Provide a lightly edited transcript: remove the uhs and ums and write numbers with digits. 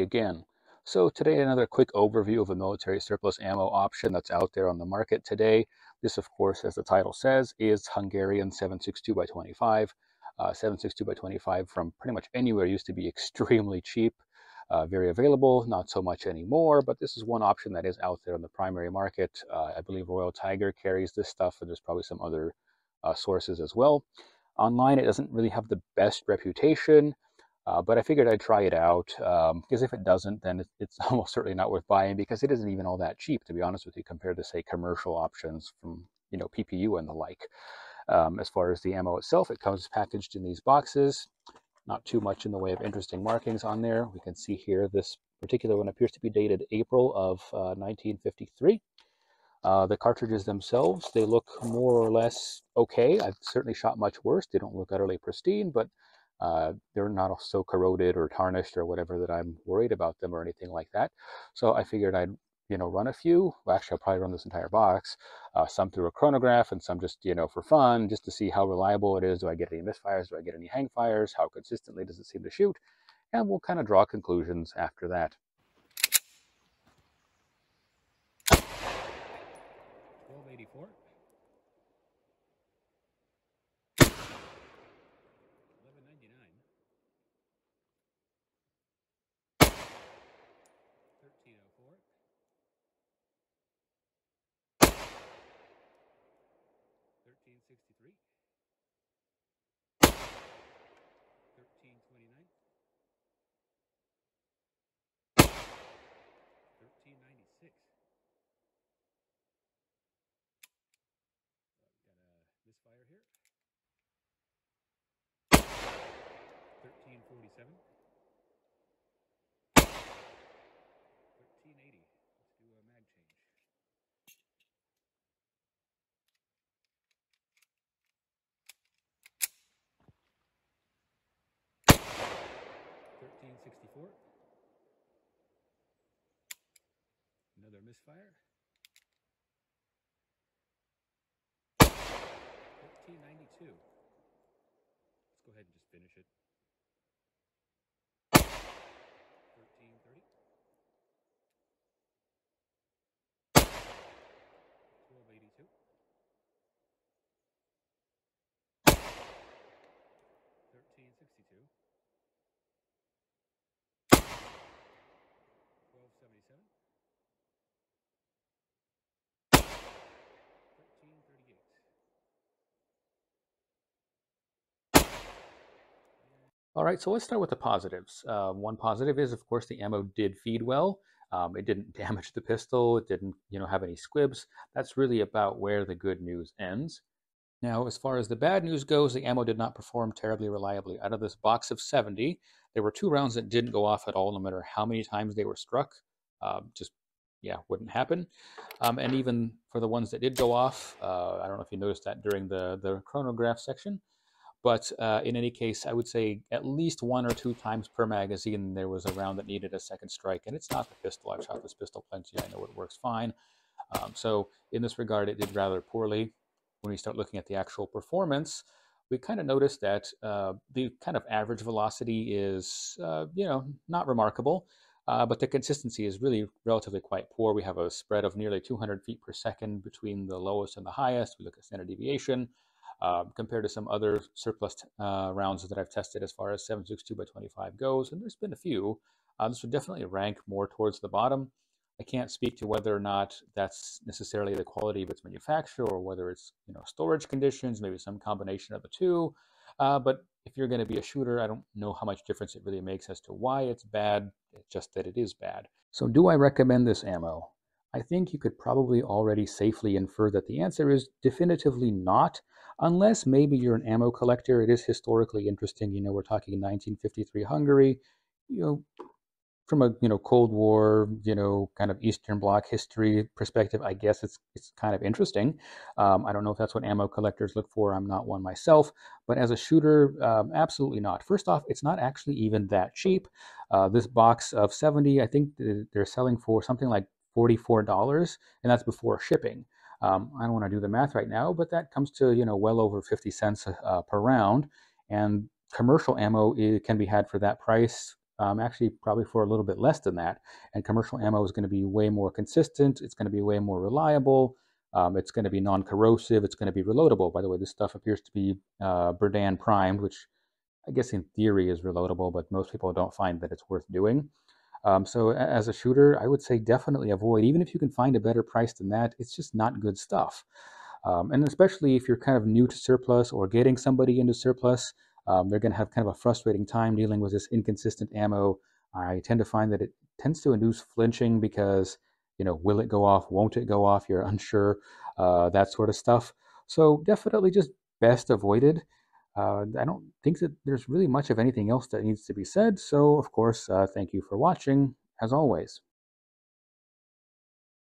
again. So today another quick overview of a military surplus ammo option that's out there on the market today. This, of course, as the title says, is Hungarian 7.62 by 25. 7.62 by 25 from pretty much anywhere used to be extremely cheap, very available, not so much anymore, but this is one option that is out there on the primary market. I believe Royal Tiger carries this stuff, and there's probably some other sources as well. Online, it doesn't really have the best reputation. But I figured I'd try it out because if it doesn't, then it's almost certainly not worth buying because it isn't even all that cheap, to be honest with you, compared to, say, commercial options from, PPU and the like. As far as the ammo itself, it comes packaged in these boxes. Not too much in the way of interesting markings on there. We can see here this particular one appears to be dated April of 1953. The cartridges themselves, they look more or less okay. I've certainly shot much worse. They don't look utterly pristine, but they're not so corroded or tarnished or whatever that I'm worried about them or anything like that. So I figured I'd, run a few. Well, actually, I'll probably run this entire box, some through a chronograph and some just, for fun, just to see how reliable it is. Do I get any misfires? Do I get any hang fires? How consistently does it seem to shoot? And we'll kind of draw conclusions after that. 1284. 1199. 1304. 1363. 1329. 1396. Misfire here. 1347. 1380. Let's do a mag change. 1364. Another misfire. 1392. Let's go ahead and just finish it. 1330. 1282. 1362. 1277. 1338. All right, so let's start with the positives. One positive is, of course, the ammo did feed well. It didn't damage the pistol. It didn't, have any squibs. That's really about where the good news ends. Now, as far as the bad news goes, the ammo did not perform terribly reliably. Out of this box of 70, there were 2 rounds that didn't go off at all, no matter how many times they were struck. Wouldn't happen. And even for the ones that did go off, I don't know if you noticed that during the chronograph section, but in any case, I would say at least 1 or 2 times per magazine, there was a round that needed a second strike. And it's not the pistol. I've shot this pistol plenty. I know it works fine. So in this regard, it did rather poorly. When we start looking at the actual performance, we kind of notice that the kind of average velocity is, not remarkable. But the consistency is really relatively quite poor. We have a spread of nearly 200 feet per second between the lowest and the highest. We look at standard deviation. Compared to some other surplus rounds that I've tested as far as 7.62 by 25 goes, and there's been a few. This would definitely rank more towards the bottom. I can't speak to whether or not that's necessarily the quality of its manufacture or whether it's storage conditions, maybe some combination of the two. But if you're going to be a shooter, I don't know how much difference it really makes as to why it's bad. It's just that it is bad. So do I recommend this ammo? I think you could probably already safely infer that the answer is definitively not, unless maybe you're an ammo collector. It is historically interesting. We're talking 1953 Hungary, from a Cold War, kind of Eastern Bloc history perspective. I guess it's kind of interesting. I don't know if that's what ammo collectors look for. I'm not one myself, but as a shooter, absolutely not. First off, it's not actually even that cheap. This box of 70, I think they're selling for something like $44, and that's before shipping. I don't want to do the math right now, but that comes to well over 50 cents per round, and commercial ammo can be had for that price actually probably for a little bit less than that. And commercial ammo is going to be way more consistent. It's going to be way more reliable. It's going to be non-corrosive. It's going to be reloadable. By the way, this stuff appears to be Berdan primed, which I guess in theory is reloadable, but most people don't find that it's worth doing. So as a shooter, I would say definitely avoid, even if you can find a better price than that, it's just not good stuff. And especially if you're kind of new to surplus or getting somebody into surplus, they're going to have kind of a frustrating time dealing with this inconsistent ammo. I tend to find that it tends to induce flinching because, will it go off? Won't it go off? You're unsure, that sort of stuff. So definitely just best avoided. I don't think that there's really much of anything else that needs to be said. So, of course, thank you for watching, as always.